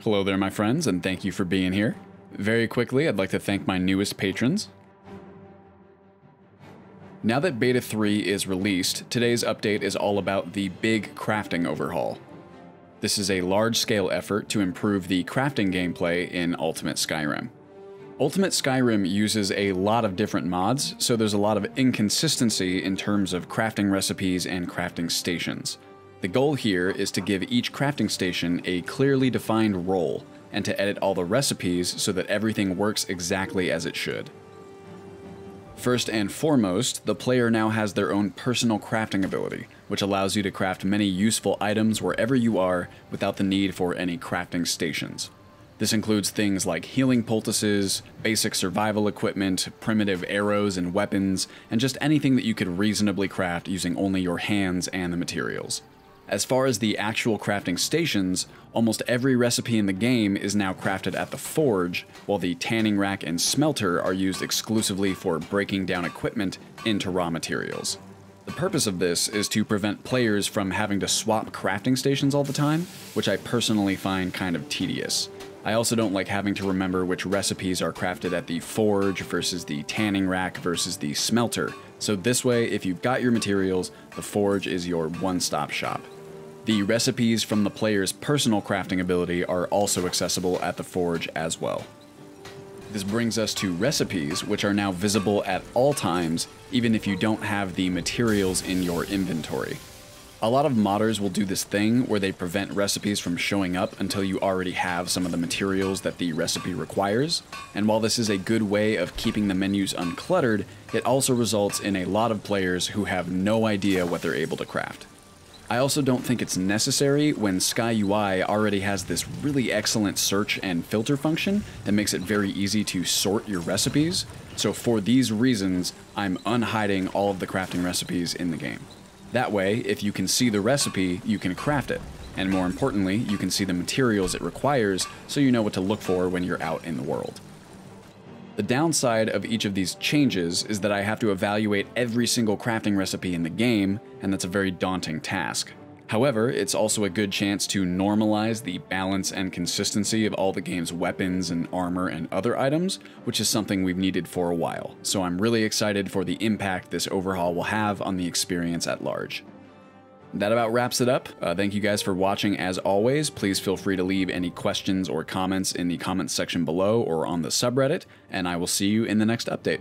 Hello there, my friends, and thank you for being here. Very quickly, I'd like to thank my newest patrons. Now that Beta 3 is released, today's update is all about the Big Crafting Overhaul. This is a large-scale effort to improve the crafting gameplay in Ultimate Skyrim. Ultimate Skyrim uses a lot of different mods, so there's a lot of inconsistency in terms of crafting recipes and crafting stations. The goal here is to give each crafting station a clearly defined role, and to edit all the recipes so that everything works exactly as it should. First and foremost, the player now has their own personal crafting ability, which allows you to craft many useful items wherever you are without the need for any crafting stations. This includes things like healing poultices, basic survival equipment, primitive arrows and weapons, and just anything that you could reasonably craft using only your hands and the materials. As far as the actual crafting stations, almost every recipe in the game is now crafted at the forge, while the tanning rack and smelter are used exclusively for breaking down equipment into raw materials. The purpose of this is to prevent players from having to swap crafting stations all the time, which I personally find kind of tedious. I also don't like having to remember which recipes are crafted at the forge versus the tanning rack versus the smelter, so this way, if you've got your materials, the forge is your one-stop shop. The recipes from the player's personal crafting ability are also accessible at the forge as well. This brings us to recipes, which are now visible at all times, even if you don't have the materials in your inventory. A lot of modders will do this thing where they prevent recipes from showing up until you already have some of the materials that the recipe requires, and while this is a good way of keeping the menus uncluttered, it also results in a lot of players who have no idea what they're able to craft. I also don't think it's necessary when SkyUI already has this really excellent search and filter function that makes it very easy to sort your recipes, so for these reasons, I'm unhiding all of the crafting recipes in the game. That way, if you can see the recipe, you can craft it, and more importantly, you can see the materials it requires so you know what to look for when you're out in the world. The downside of each of these changes is that I have to evaluate every single crafting recipe in the game, and that's a very daunting task. However, it's also a good chance to normalize the balance and consistency of all the game's weapons and armor and other items, which is something we've needed for a while, so I'm really excited for the impact this overhaul will have on the experience at large. That about wraps it up. Thank you guys for watching as always. Please feel free to leave any questions or comments in the comments section below or on the subreddit, and I will see you in the next update.